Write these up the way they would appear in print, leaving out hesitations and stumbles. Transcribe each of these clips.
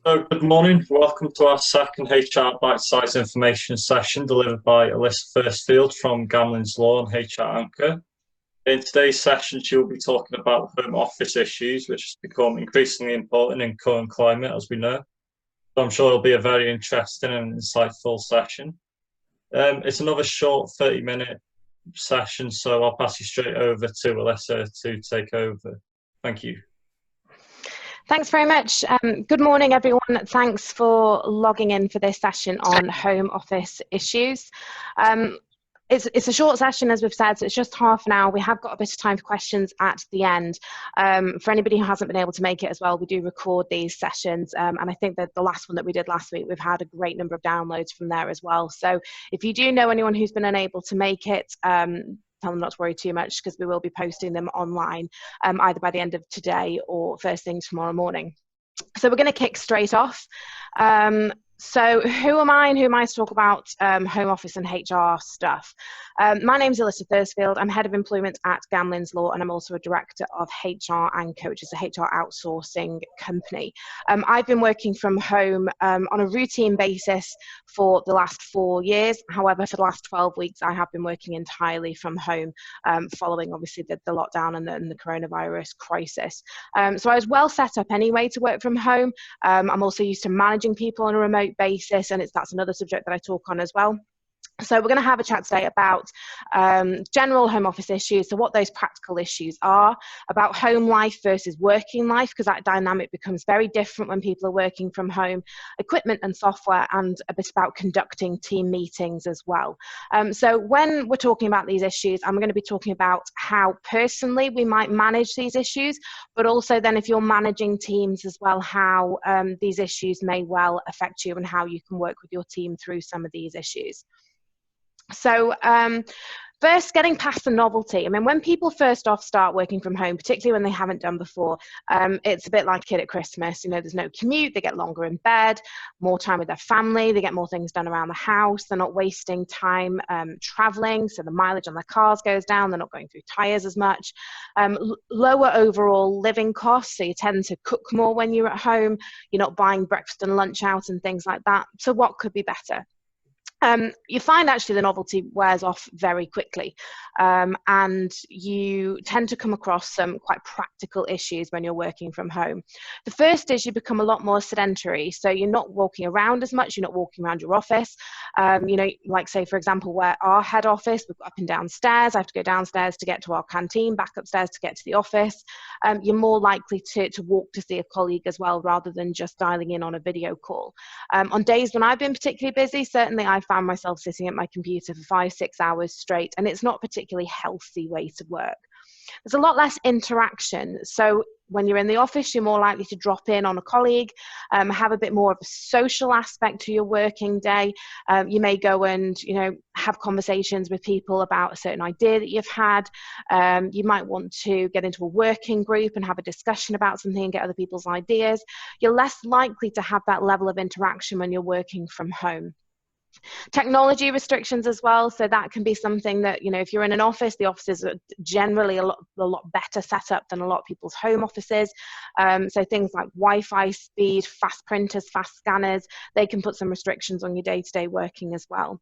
So, good morning. Welcome to our second HR Bite-Size Information session delivered by Alyssa Firstfield from Gamlin's Law and HR Anchor. In today's session, she will be talking about home office issues, which has become increasingly important in current climate, as we know. So I'm sure it'll be a very interesting and insightful session. It's another short 30-minute session, so I'll pass you straight over to Alyssa to take over. Thank you. Thanks very much. Good morning, everyone. Thanks for logging in for this session on home office issues. It's a short session, as we've said, so it's just half an hour. We have got a bit of time for questions at the end. For anybody who hasn't been able to make it as well, we do record these sessions. And I think that the last one that we did last week, we've had a great number of downloads from there as well. So if you do know anyone who's been unable to make it, tell them not to worry too much, because we will be posting them online either by the end of today or first thing tomorrow morning. So we're going to kick straight off. So who am I and who am I to talk about home office and HR stuff? My name is Alyssa Firstfield. I'm Head of Employment at Gamlin's Law, and I'm also a Director of HR Anchor, which is a HR outsourcing company. I've been working from home on a routine basis for the last 4 years. However, for the last 12 weeks, I have been working entirely from home following, obviously, the lockdown and the coronavirus crisis. So I was well set up anyway to work from home. I'm also used to managing people on a remote basis, and that's another subject that I talk on as well. So we're going to have a chat today about general home office issues, so what those practical issues are, about home life versus working life, because that dynamic becomes very different when people are working from home, equipment and software, and a bit about conducting team meetings as well. So when we're talking about these issues, I'm going to be talking about how personally we might manage these issues, but also then if you're managing teams as well, how these issues may well affect you and how you can work with your team through some of these issues. So first, getting past the novelty. I mean, when people first off start working from home, particularly when they haven't done before, it's a bit like a kid at Christmas. You know, there's no commute, they get longer in bed, more time with their family, they get more things done around the house, they're not wasting time traveling, so the mileage on their cars goes down, they're not going through tires as much. Lower overall living costs, so you tend to cook more when you're at home, you're not buying breakfast and lunch out and things like that. So what could be better? You find actually the novelty wears off very quickly, and you tend to come across some quite practical issues when you're working from home. The first is you become a lot more sedentary, so you're not walking around as much, you're not walking around your office. You know, like say for example, where our head office, we've got up and down stairs, I have to go downstairs to get to our canteen, back upstairs to get to the office. You're more likely to walk to see a colleague as well, rather than just dialing in on a video call. On days when I've been particularly busy, certainly I've found myself sitting at my computer for 5-6 hours straight, and it's not a particularly healthy way to work. There's a lot less interaction, so when you're in the office, you're more likely to drop in on a colleague, have a bit more of a social aspect to your working day. You may go and have conversations with people about a certain idea that you've had. You might want to get into a working group and have a discussion about something and get other people's ideas. You're less likely to have that level of interaction when you're working from home. Technology restrictions as well, so that can be something that, if you're in an office, the offices are generally a lot better set up than a lot of people's home offices. So things like Wi-Fi speed, fast printers, fast scanners, they can put some restrictions on your day-to-day working as well.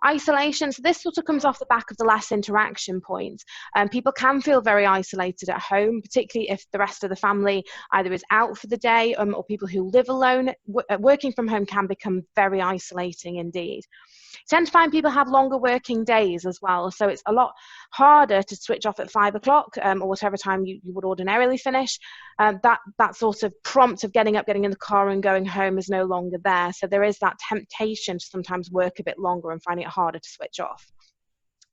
Isolation, so this sort of comes off the back of the less interaction point. People can feel very isolated at home, particularly if the rest of the family either is out for the day or people who live alone. Working from home can become very isolating indeed. You tend to find people have longer working days as well, so it's a lot harder to switch off at 5 o'clock or whatever time you would ordinarily finish. That sort of prompt of getting up, getting in the car and going home is no longer there, so there is that temptation to sometimes work a bit longer and finding it harder to switch off.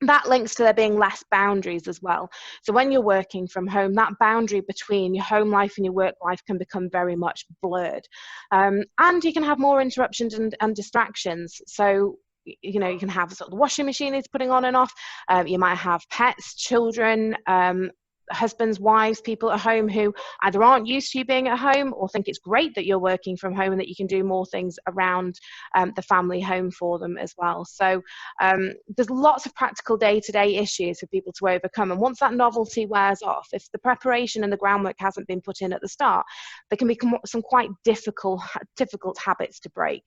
That links to there being less boundaries as well. So when you're working from home, that boundary between your home life and your work life can become very much blurred. And you can have more interruptions and distractions. So, you can have sort of the washing machine is putting on and off. You might have pets, children, husbands, wives, people at home who either aren't used to you being at home or think it's great that you're working from home and that you can do more things around the family home for them as well. So there's lots of practical day-to-day issues for people to overcome. And once that novelty wears off, if the preparation and the groundwork hasn't been put in at the start, there can become some quite difficult habits to break.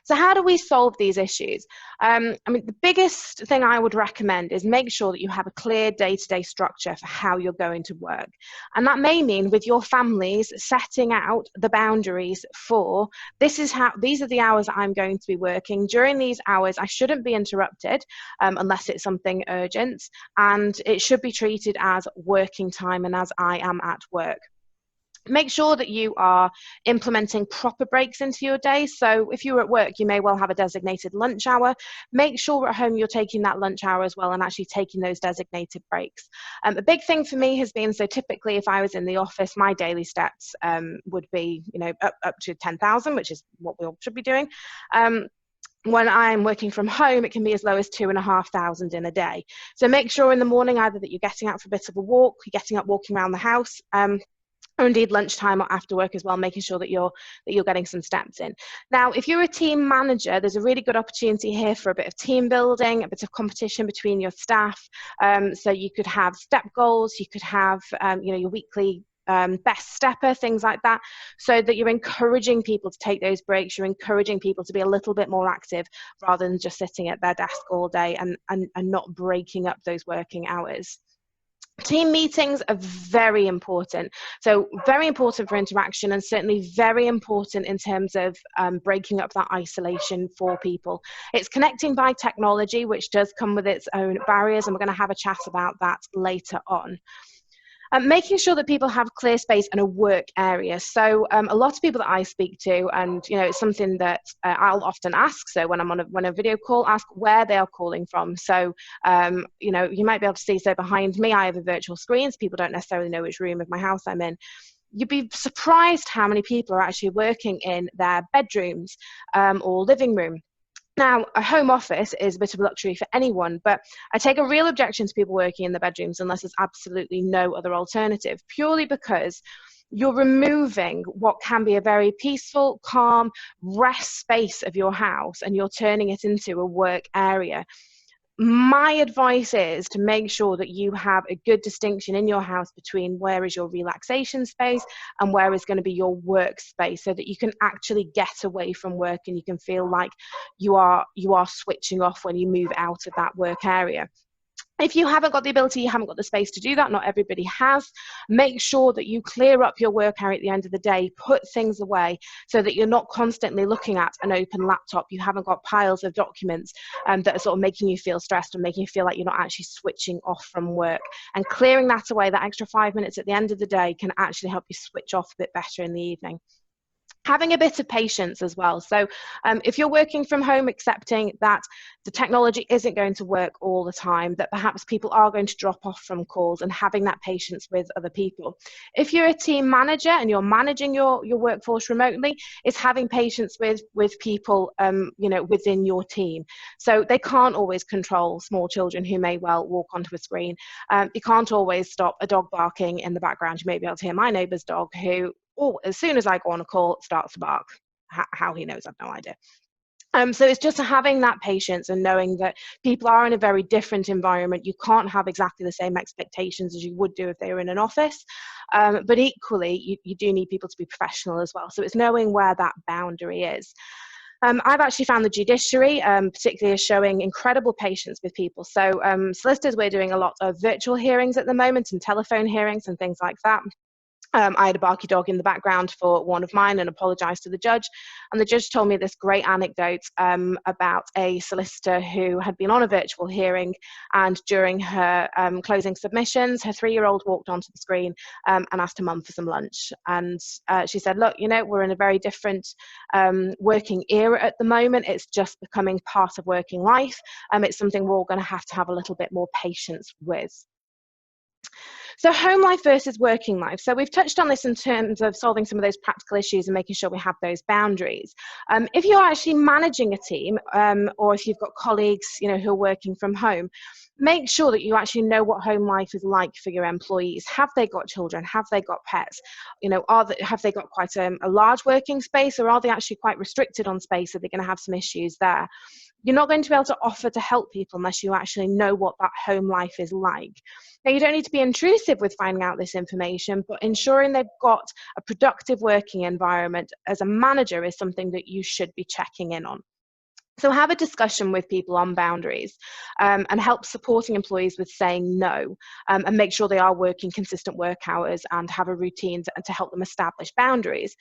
So how do we solve these issues? I mean, the biggest thing I would recommend is make sure that you have a clear day-to-day structure for how you're going to work. And that may mean with your families setting out the boundaries for these are the hours I'm going to be working. During these hours, I shouldn't be interrupted unless it's something urgent, and it should be treated as working time and as I am at work. Make sure that you are implementing proper breaks into your day. So if you're at work, you may well have a designated lunch hour. Make sure at home you're taking that lunch hour as well and actually taking those designated breaks. A big thing for me has been, so typically if I was in the office, my daily steps would be, up to 10,000, which is what we all should be doing. When I'm working from home, it can be as low as 2,500 in a day. So make sure in the morning either that you're getting out for a bit of a walk, you're getting up, walking around the house, or indeed lunchtime or after work as well, making sure that you're getting some steps in. Now, if you're a team manager, there's a really good opportunity here for a bit of team building, a bit of competition between your staff. So you could have step goals, you could have your weekly best stepper, things like that, so that you're encouraging people to take those breaks, you're encouraging people to be a little bit more active rather than just sitting at their desk all day and not breaking up those working hours. Team meetings are very important. So very important for interaction and certainly very important in terms of breaking up that isolation for people. It's connecting by technology, which does come with its own barriers, and we're going to have a chat about that later on. Making sure that people have clear space and a work area. So a lot of people that I speak to, and it's something that I'll often ask. So when I'm on a video call, ask where they are calling from. So you might be able to see. So behind me, I have a virtual screen, so people don't necessarily know which room of my house I'm in. You'd be surprised how many people are actually working in their bedrooms or living room. Now, a home office is a bit of a luxury for anyone, but I take a real objection to people working in the bedrooms unless there's absolutely no other alternative, purely because you're removing what can be a very peaceful, calm, rest space of your house, and you're turning it into a work area. My advice is to make sure that you have a good distinction in your house between where is your relaxation space and where is going to be your work space, so that you can actually get away from work and you can feel like you are switching off when you move out of that work area. If you haven't got the ability, you haven't got the space to do that, not everybody has, make sure that you clear up your work area at the end of the day, put things away so that you're not constantly looking at an open laptop. You haven't got piles of documents that are sort of making you feel stressed and making you feel like you're not actually switching off from work. And clearing that away, that extra 5 minutes at the end of the day, can actually help you switch off a bit better in the evening. Having a bit of patience as well. So if you're working from home, accepting that the technology isn't going to work all the time, that perhaps people are going to drop off from calls, and having that patience with other people. If you're a team manager and you're managing your workforce remotely, it's having patience with people within your team. So they can't always control small children who may well walk onto a screen. You can't always stop a dog barking in the background. You may be able to hear my neighbour's dog who, as soon as I go on a call, starts to bark. How he knows, I've no idea. So it's just having that patience and knowing that people are in a very different environment. You can't have exactly the same expectations as you would do if they were in an office. But equally, you do need people to be professional as well. So it's knowing where that boundary is. I've actually found the judiciary, particularly, is showing incredible patience with people. So solicitors, we're doing a lot of virtual hearings at the moment and telephone hearings and things like that. I had a barky dog in the background for one of mine and apologised to the judge. And the judge told me this great anecdote about a solicitor who had been on a virtual hearing, and during her closing submissions, her 3-year-old walked onto the screen and asked her mum for some lunch. And she said, look, we're in a very different working era at the moment. It's just becoming part of working life. It's something we're all going to have a little bit more patience with. So home life versus working life. So we've touched on this in terms of solving some of those practical issues and making sure we have those boundaries. If you're actually managing a team, or if you've got colleagues, who are working from home, make sure that you actually know what home life is like for your employees. Have they got children? Have they got pets? Have they got quite a large working space, or are they actually quite restricted on space? Are they going to have some issues there? You're not going to be able to offer to help people unless you actually know what that home life is like. Now, you don't need to be intrusive with finding out this information, but ensuring they've got a productive working environment as a manager is something that you should be checking in on. So have a discussion with people on boundaries, and help supporting employees with saying no, and make sure they are working consistent work hours and have a routine to help them establish boundaries.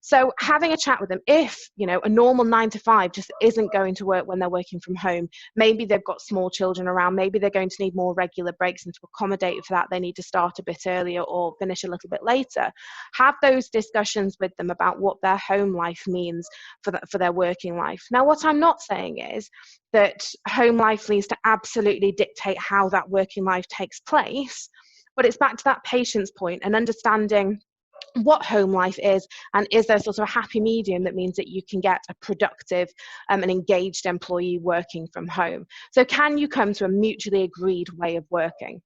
So having a chat with them, if a normal 9 to 5 just isn't going to work when they're working from home, maybe they've got small children around, maybe they're going to need more regular breaks, and to accommodate for that they need to start a bit earlier or finish a little bit later. Have those discussions with them about what their home life means for their working life. Now, what I'm not saying is that home life needs to absolutely dictate how that working life takes place, but it's back to that patience point and understanding what home life is, and is there sort of a happy medium that means that you can get a productive and engaged employee working from home. So can you come to a mutually agreed way of working?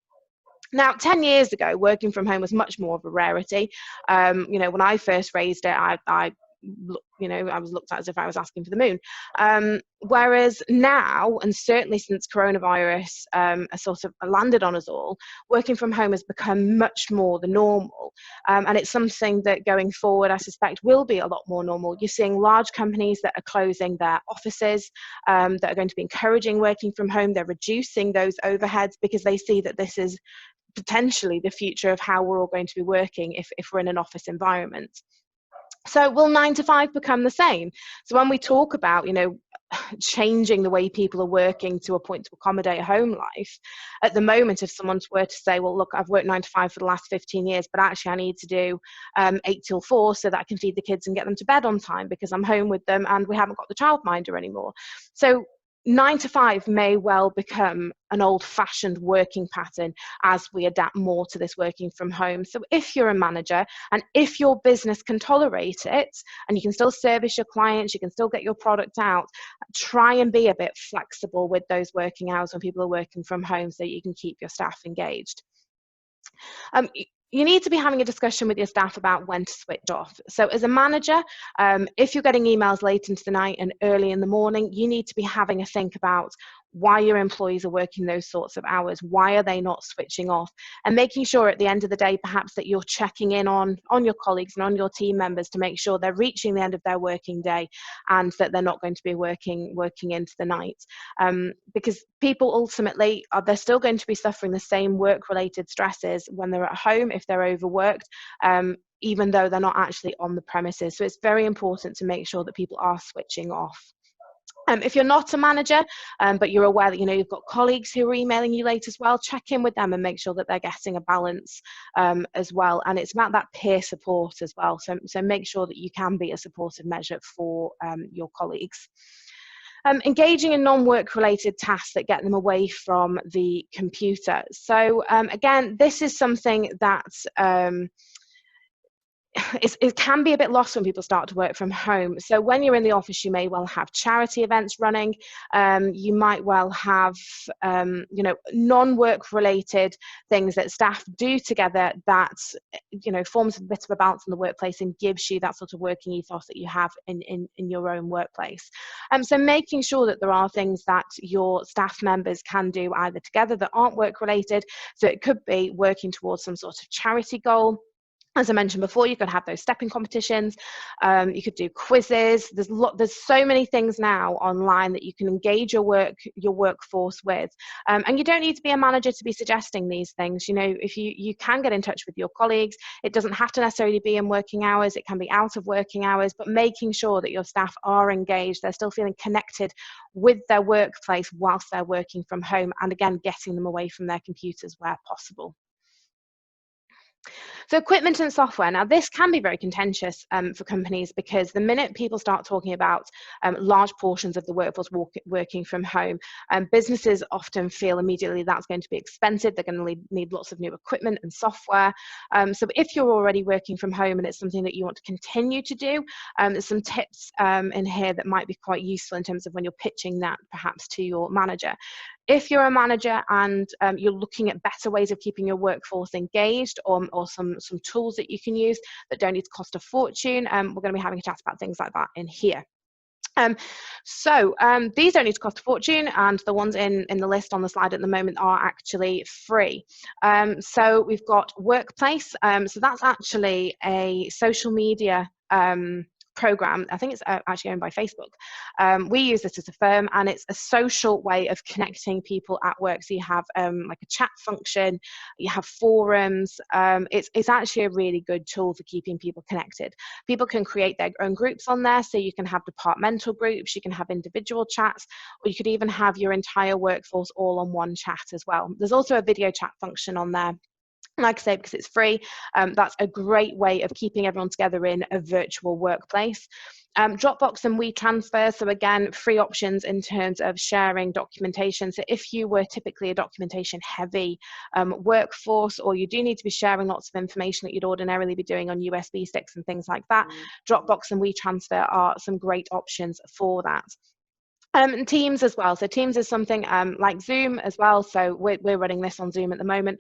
Now, 10 years ago, working from home was much more of a rarity. When I first raised it, I was looked at as if I was asking for the moon. Whereas now, and certainly since coronavirus has sort of landed on us all, working from home has become much more the normal. And it's something that going forward, I suspect, will be a lot more normal. You're seeing large companies that are closing their offices, that are going to be encouraging working from home. They're reducing those overheads because they see that this is potentially the future of how we're all going to be working if we're in an office environment. So will 9 to 5 become the same? So when we talk about, changing the way people are working to a point to accommodate home life, at the moment, if someone were to say, well, look, I've worked 9 to 5 for the last 15 years, but actually I need to do 8 till 4 so that I can feed the kids and get them to bed on time because I'm home with them and we haven't got the childminder anymore. So 9 to 5 may well become an old-fashioned working pattern as we adapt more to this working from home. So if you're a manager and if your business can tolerate it and you can still service your clients, you can still get your product out, try and be a bit flexible with those working hours when people are working from home so you can keep your staff engaged. You need to be having a discussion with your staff about when to switch off. So as a manager, if you're getting emails late into the night and early in the morning, you need to be having a think about why your employees are working those sorts of hours, why are they not switching off, and making sure at the end of the day perhaps that you're checking in on your colleagues and on your team members to make sure they're reaching the end of their working day and that they're not going to be working into the night, because people ultimately they're still going to be suffering the same work-related stresses when they're at home if they're overworked, even though they're not actually on the premises. So it's very important to make sure that people are switching off. If you're not a manager, but you're aware that you've got colleagues who are emailing you late as well, check in with them and make sure that they're getting a balance as well. And it's about that peer support as well. So make sure that you can be a supportive measure for your colleagues. Engaging in non-work related tasks that get them away from the computer. So again, this is something that it can be a bit lost when people start to work from home. So when you're in the office, you may well have charity events running. You might well have, non-work related things that staff do together that, forms a bit of a balance in the workplace and gives you that sort of working ethos that you have in your own workplace. So making sure that there are things that your staff members can do either together that aren't work related. So it could be working towards some sort of charity goal. As I mentioned before, you could have those stepping competitions. You could do quizzes. There's so many things now online that you can engage your workforce with. And you don't need to be a manager to be suggesting these things. If you can get in touch with your colleagues, it doesn't have to necessarily be in working hours. It can be out of working hours, but making sure that your staff are engaged, they're still feeling connected with their workplace whilst they're working from home, and again, getting them away from their computers where possible. So equipment and software. Now, this can be very contentious for companies, because the minute people start talking about large portions of the workforce working from home, businesses often feel immediately that's going to be expensive. They're going to need lots of new equipment and software. So if you're already working from home and it's something that you want to continue to do, there's some tips in here that might be quite useful in terms of when you're pitching that perhaps to your manager. If you're a manager and you're looking at better ways of keeping your workforce engaged, or some tools that you can use that don't need to cost a fortune, we're going to be having a chat about things like that in here. These don't need to cost a fortune, and the ones in the list on the slide at the moment are actually free. So we've got Workplace. So that's actually a social media program. I think it's actually owned by Facebook. We use this as a firm, and it's a social way of connecting people at work. So you have like a chat function, you have forums. It's actually a really good tool for keeping people connected. People can create their own groups on there, so you can have departmental groups, you can have individual chats, or you could even have your entire workforce all on one chat as well. There's also a video chat function on there. Like I say, because it's free, that's a great way of keeping everyone together in a virtual workplace. Dropbox and WeTransfer, so again, free options in terms of sharing documentation. So if you were typically a documentation heavy workforce, or you do need to be sharing lots of information that you'd ordinarily be doing on USB sticks and things like that, Dropbox and WeTransfer are some great options for that. And Teams as well. So Teams is something like Zoom as well. So we're running this on Zoom at the moment.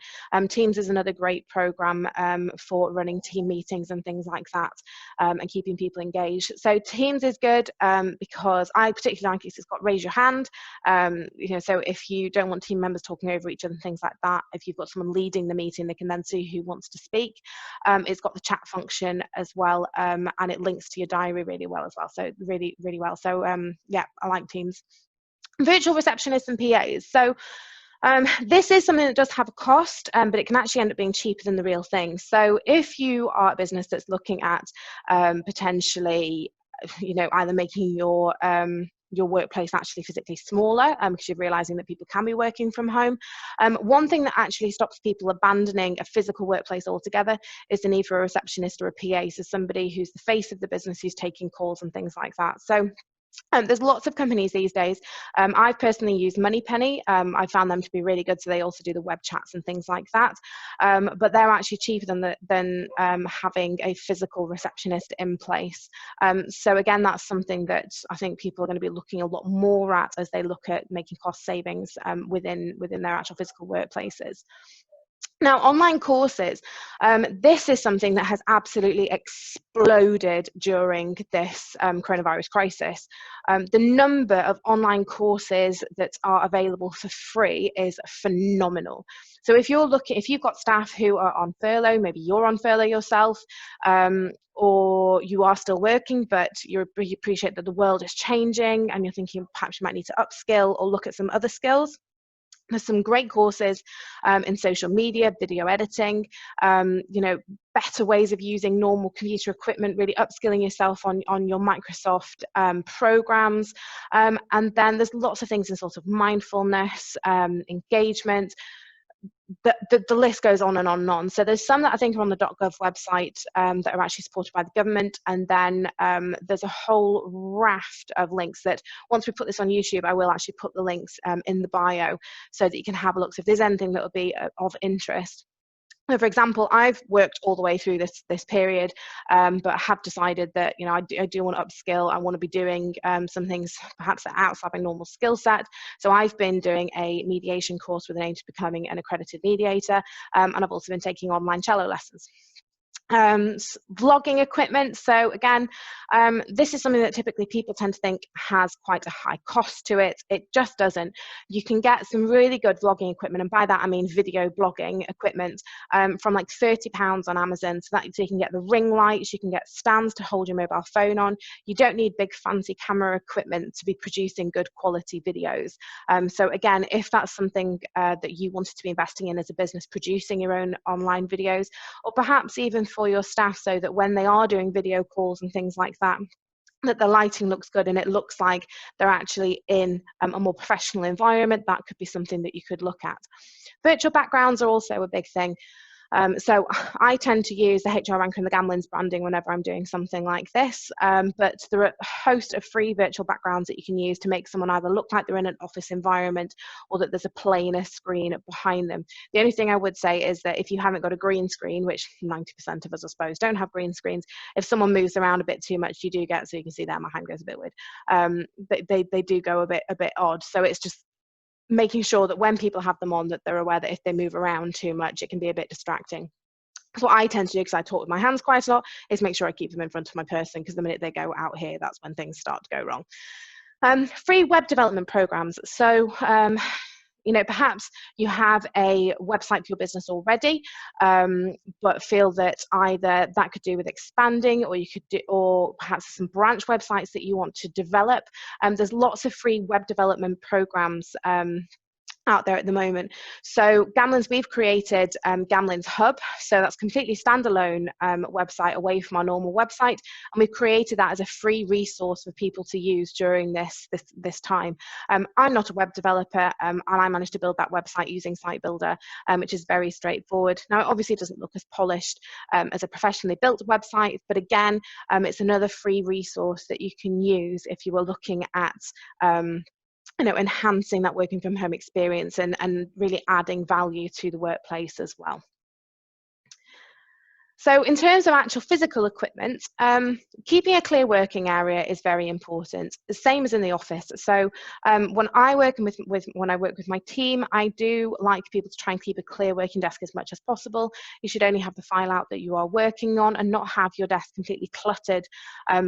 Teams is another great program for running team meetings and things like that, and keeping people engaged. So Teams is good because I particularly like it. It's got raise your hand. So if you don't want team members talking over each other and things like that, if you've got someone leading the meeting, they can then see who wants to speak. It's got the chat function as well, and it links to your diary really well as well. So really, really well. So yeah, I like Teams. Virtual receptionists and PAs. So this is something that does have a cost, but it can actually end up being cheaper than the real thing. So if you are a business that's looking at potentially, either making your workplace actually physically smaller, because you're realizing that people can be working from home. One thing that actually stops people abandoning a physical workplace altogether is the need for a receptionist or a PA, so somebody who's the face of the business, who's taking calls and things like that. So there's lots of companies these days. I've personally used Moneypenny. I found them to be really good. So they also do the web chats and things like that. But they're actually cheaper than having a physical receptionist in place. So again, that's something that I think people are going to be looking a lot more at as they look at making cost savings within their actual physical workplaces. Now, online courses, this is something that has absolutely exploded during this coronavirus crisis. The number of online courses that are available for free is phenomenal. So if you've got staff who are on furlough, maybe you're on furlough yourself, or you are still working, but you appreciate that the world is changing and you're thinking perhaps you might need to upskill or look at some other skills. There's some great courses in social media, video editing, better ways of using normal computer equipment, really upskilling yourself on your Microsoft programs. And then there's lots of things in sort of mindfulness, engagement. The list goes on and on and on. So there's some that I think are on the .gov website that are actually supported by the government, and then there's a whole raft of links that once we put this on YouTube, I will actually put the links in the bio so that you can have a look. So if there's anything that would be of interest. So for example, I've worked all the way through this period, but have decided that I do want to upskill. I want to be doing some things perhaps outside my normal skill set. So I've been doing a mediation course with an aim to becoming an accredited mediator, and I've also been taking online cello lessons. Vlogging equipment. So again, this is something that typically people tend to think has quite a high cost to it. It just doesn't. You can get some really good vlogging equipment, and by that I mean video blogging equipment, from like £30 on Amazon. So you can get the ring lights, you can get stands to hold your mobile phone on. You don't need big fancy camera equipment to be producing good quality videos. So again, if that's something that you wanted to be investing in as a business, producing your own online videos, or perhaps even for your staff, so that when they are doing video calls and things like that, that the lighting looks good and it looks like they're actually in a more professional environment, that could be something that you could look at. Virtual backgrounds are also a big thing. So I tend to use the HR Anchor and the Gamlins branding whenever I'm doing something like this, but there are a host of free virtual backgrounds that you can use to make someone either look like they're in an office environment or that there's a plainer screen behind them. The only thing I would say is that if you haven't got a green screen, which 90% of us, I suppose, don't have green screens, if someone moves around a bit too much, you do get, so you can see there, my hand goes a bit weird, they do go a bit odd. So it's just making sure that when people have them on, that they're aware that if they move around too much, it can be a bit distracting. So what I tend to do, because I talk with my hands quite a lot, is make sure I keep them in front of my person, because the minute they go out here, that's when things start to go wrong. Free web development programs. So perhaps you have a website for your business already, but feel that either that could do with expanding, or you could do, or perhaps some branch websites that you want to develop. There's lots of free web development programs out there at the moment. So Gamlins, we've created Gamlins Hub. So that's completely standalone website away from our normal website. And we've created that as a free resource for people to use during this time. I'm not a web developer, and I managed to build that website using Site Builder, which is very straightforward. Now, it obviously doesn't look as polished as a professionally built website, but again, it's another free resource that you can use if you were looking at enhancing that working from home experience and really adding value to the workplace as well. So in terms of actual physical equipment, keeping a clear working area is very important, the same as in the office. So when I work with my team, I do like people to try and keep a clear working desk as much as possible. You should only have the file out that you are working on and not have your desk completely cluttered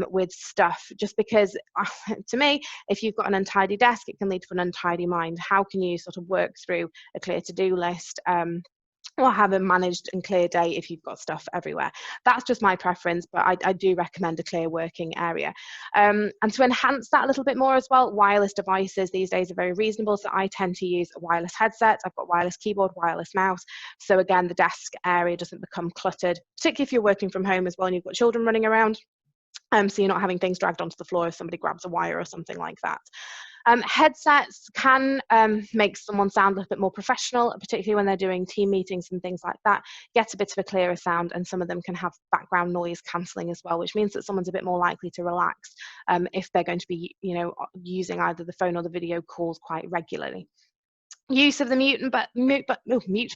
with stuff, just because to me, if you've got an untidy desk, it can lead to an untidy mind. How can you sort of work through a clear to-do list or have a managed and clear day if you've got stuff everywhere? That's just my preference, but I do recommend a clear working area. And to enhance that a little bit more as well, wireless devices these days are very reasonable. So I tend to use a wireless headset. I've got wireless keyboard, wireless mouse. So again, the desk area doesn't become cluttered, particularly if you're working from home as well and you've got children running around. So you're not having things dragged onto the floor if somebody grabs a wire or something like that. Headsets can make someone sound a little bit more professional, particularly when they're doing team meetings and things like that. Get a bit of a clearer sound, and some of them can have background noise cancelling as well, which means that someone's a bit more likely to relax if they're going to be, using either the phone or the video calls quite regularly. Use of the mute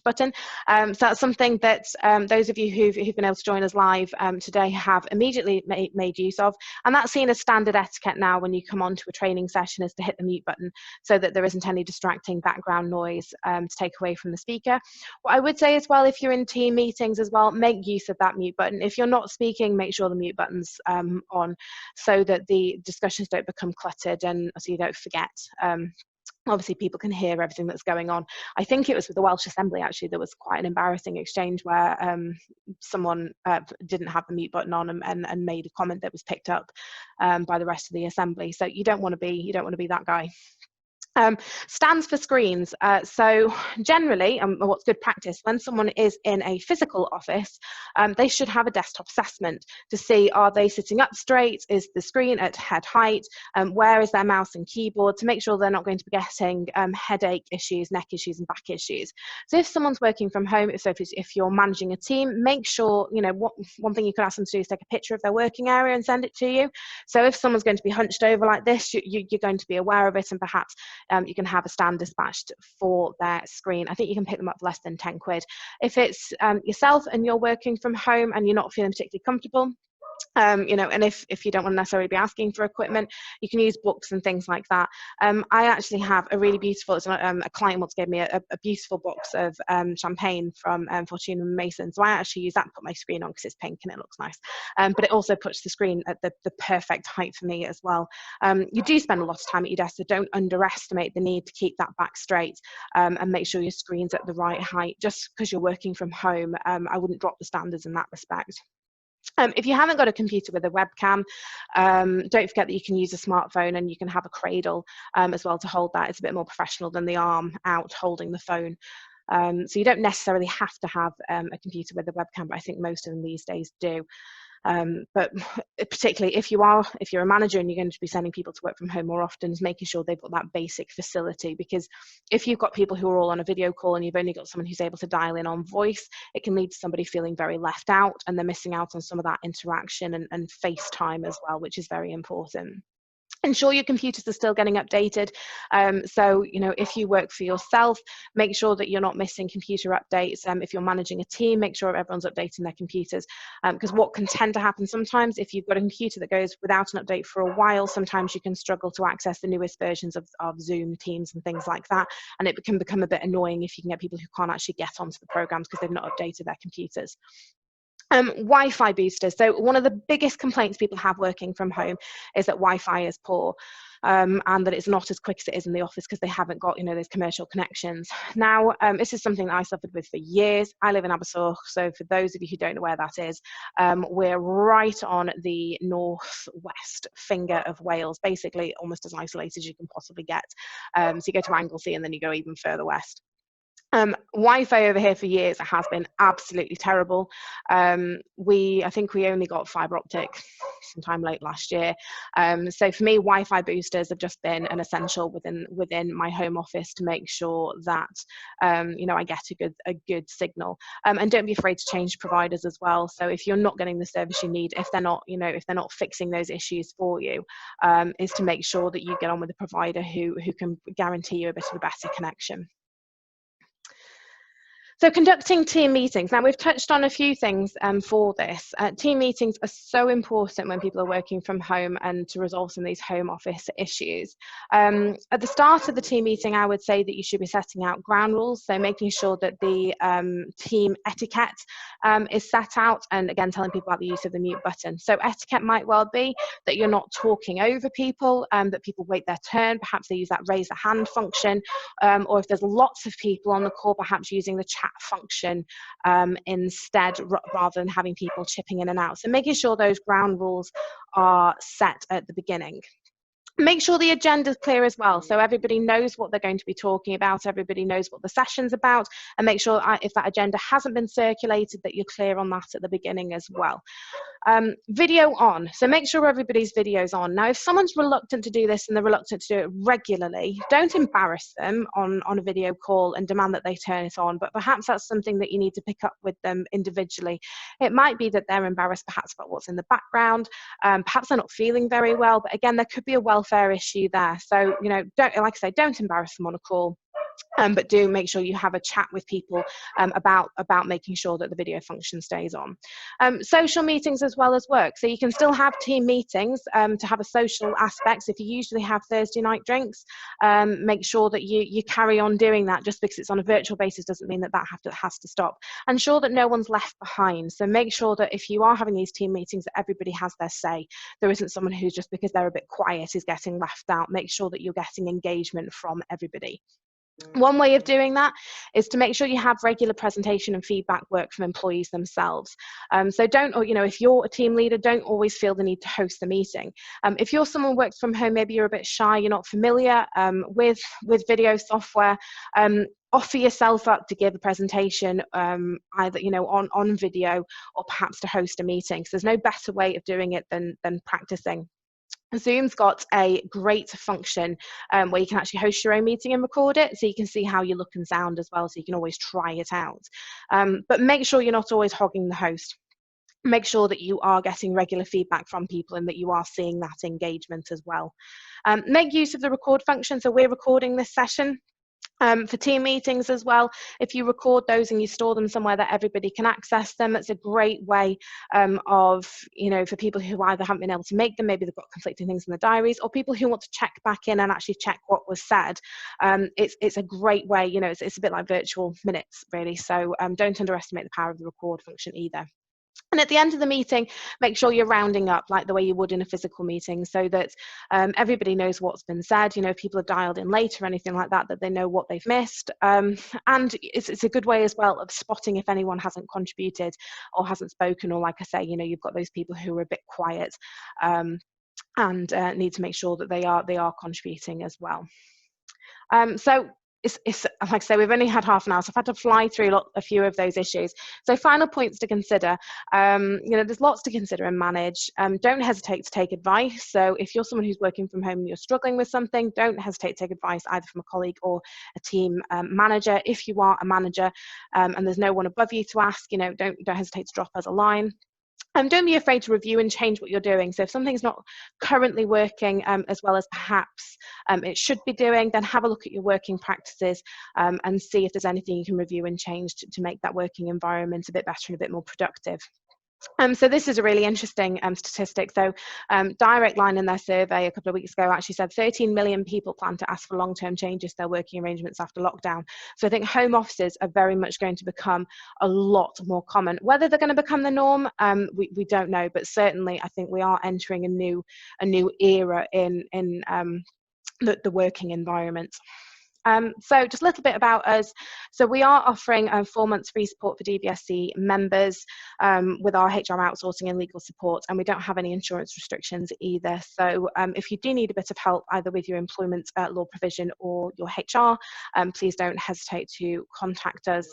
button. So that's something that those of you who've been able to join us live today have immediately made use of, and that's seen as standard etiquette now when you come onto a training session, is to hit the mute button so that there isn't any distracting background noise to take away from the speaker. What I would say as well, if you're in team meetings as well, make use of that mute button. If you're not speaking, make sure the mute button's on so that the discussions don't become cluttered and so you don't forget. Obviously, people can hear everything that's going on. I think it was with the Welsh Assembly, actually, there was quite an embarrassing exchange where someone didn't have the mute button on and made a comment that was picked up by the rest of the assembly. So you don't want to be that guy. Stands for screens. So generally, what's good practice, when someone is in a physical office, they should have a desktop assessment to see, are they sitting up straight? Is the screen at head height? Where is their mouse and keyboard, to make sure they're not going to be getting headache issues, neck issues, and back issues. So if someone's working from home, if you're managing a team, make sure, one thing you could ask them to do is take a picture of their working area and send it to you. So if someone's going to be hunched over like this, you're going to be aware of it, and perhaps you can have a stand dispatched for their screen. I think you can pick them up for less than 10 quid. If it's yourself and you're working from home and you're not feeling particularly comfortable, and if you don't want to necessarily be asking for equipment, you can use books and things like that. I actually have a really beautiful, a client once gave me a beautiful box of champagne from Fortuna & Mason, so I actually use that to put my screen on because it's pink and it looks nice, but it also puts the screen at the perfect height for me as well. You do spend a lot of time at your desk, so don't underestimate the need to keep that back straight and make sure your screen's at the right height. Just because you're working from home, I wouldn't drop the standards in that respect. If you haven't got a computer with a webcam, don't forget that you can use a smartphone, and you can have a cradle as well to hold that. It's a bit more professional than the arm out holding the phone. So you don't necessarily have to have a computer with a webcam, but I think most of them these days do. But particularly if you're a manager and you're going to be sending people to work from home more often, is making sure they've got that basic facility, because if you've got people who are all on a video call and you've only got someone who's able to dial in on voice, it can lead to somebody feeling very left out, and they're missing out on some of that interaction and face time as well, which is very important. Ensure your computers are still getting updated. So, if you work for yourself, make sure that you're not missing computer updates. If you're managing a team, make sure everyone's updating their computers. Because what can tend to happen sometimes, if you've got a computer that goes without an update for a while, sometimes you can struggle to access the newest versions of Zoom, Teams, and things like that. And it can become a bit annoying if you can get people who can't actually get onto the programs because they've not updated their computers. Wi-Fi boosters. So one of the biggest complaints people have working from home is that Wi-Fi is poor, and that it's not as quick as it is in the office because they haven't got, those commercial connections. Now, this is something that I suffered with for years. I live in Abersoch, so for those of you who don't know where that is, we're right on the northwest finger of Wales, basically almost as isolated as you can possibly get. So you go to Anglesey and then you go even further west. Wi-Fi over here for years has been absolutely terrible. I think we only got fibre optic sometime late last year. So for me, Wi-Fi boosters have just been an essential within my home office to make sure that I get a good signal. And don't be afraid to change providers as well. So if you're not getting the service you need, if they're not fixing those issues for you, is to make sure that you get on with a provider who can guarantee you a bit of a better connection. So conducting team meetings. Now, we've touched on a few things for this. Team meetings are so important when people are working from home and to resolve some of these home office issues. At the start of the team meeting, I would say that you should be setting out ground rules, so making sure that the team etiquette is set out, and again, telling people about the use of the mute button. So etiquette might well be that you're not talking over people, that people wait their turn, perhaps they use that raise a hand function, or if there's lots of people on the call, perhaps using the chat function instead, rather than having people chipping in and out. So making sure those ground rules are set at the beginning. Make sure the agenda is clear as well, so everybody knows what they're going to be talking about, everybody knows what the session's about, and make sure if that agenda hasn't been circulated that you're clear on that at the beginning as well. Video on, so make sure everybody's video's on. Now, if someone's reluctant to do this and they're reluctant to do it regularly, don't embarrass them on a video call and demand that they turn it on, but perhaps that's something that you need to pick up with them individually. It might be that they're embarrassed perhaps about what's in the background, perhaps they're not feeling very well, but again, there could be a welfare issue there. So, don't embarrass them on a call. But do make sure you have a chat with people about making sure that the video function stays on. Social meetings as well as work. So you can still have team meetings to have a social aspect. So if you usually have Thursday night drinks, make sure that you carry on doing that. Just because it's on a virtual basis doesn't mean that has to stop. Ensure that no one's left behind. So make sure that if you are having these team meetings, that everybody has their say. There isn't someone who's just because they're a bit quiet is getting left out. Make sure that you're getting engagement from everybody. One way of doing that is to make sure you have regular presentation and feedback work from employees themselves. So if you're a team leader, don't always feel the need to host the meeting. If you're someone who works from home, maybe you're a bit shy, you're not familiar with video software, offer yourself up to give a presentation either on video or perhaps to host a meeting. So there's no better way of doing it than practicing. Zoom's got a great function where you can actually host your own meeting and record it, so you can see how you look and sound as well, so you can always try it out. But make sure you're not always hogging the host. Make sure that you are getting regular feedback from people and that you are seeing that engagement as well. Make use of the record function. So we're recording this session. For team meetings as well, if you record those and you store them somewhere that everybody can access them, it's a great way for people who either haven't been able to make them, maybe they've got conflicting things in the diaries, or people who want to check back in and actually check what was said. It's a great way, it's a bit like virtual minutes really, so don't underestimate the power of the record function either. And at the end of the meeting, make sure you're rounding up like the way you would in a physical meeting, so that everybody knows what's been said. If people are dialed in late or anything like that, that they know what they've missed. And it's a good way as well of spotting if anyone hasn't contributed or hasn't spoken, or like I say, you've got those people who are a bit quiet and need to make sure that they are contributing as well. So like I say, we've only had half an hour, so I've had to fly through a few of those issues. So final points to consider. There's lots to consider and manage. Don't hesitate to take advice. So if you're someone who's working from home and you're struggling with something, don't hesitate to take advice either from a colleague or a team manager. If you are a manager and there's no one above you to ask, don't hesitate to drop us a line. Don't be afraid to review and change what you're doing. So if something's not currently working as well as perhaps it should be doing, then have a look at your working practices and see if there's anything you can review and change to make that working environment a bit better and a bit more productive. So this is a really interesting statistic. So Direct Line in their survey a couple of weeks ago actually said 13 million people plan to ask for long-term changes to their working arrangements after lockdown. So I think home offices are very much going to become a lot more common. Whether they're going to become the norm, we don't know, but certainly I think we are entering a new era in the working environment. So just a little bit about us. So we are offering 4 months free support for DVSC members with our HR outsourcing and legal support, and we don't have any insurance restrictions either. So if you do need a bit of help either with your employment law provision or your HR, please don't hesitate to contact us.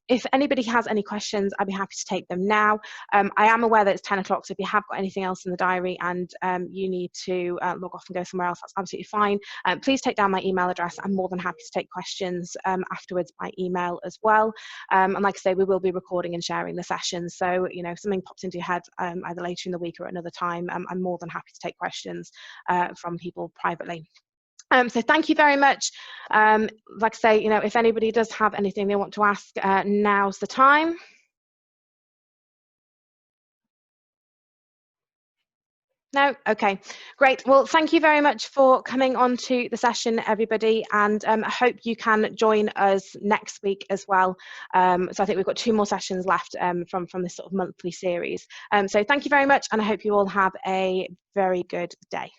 If anybody has any questions, I'd be happy to take them now. I am aware that it's 10 o'clock, so if you have got anything else in the diary and you need to log off and go somewhere else, that's absolutely fine. Please take down my email address. I'm more than happy to take questions afterwards by email as well. And like I say, we will be recording and sharing the session. So, if something pops into your head either later in the week or at another time, I'm more than happy to take questions from people privately. So thank you very much. Like I say, if anybody does have anything they want to ask, now's the time. No? Okay, great. Well, thank you very much for coming on to the session, everybody, and I hope you can join us next week as well. So I think we've got 2 more sessions left from this sort of monthly series. So thank you very much, and I hope you all have a very good day.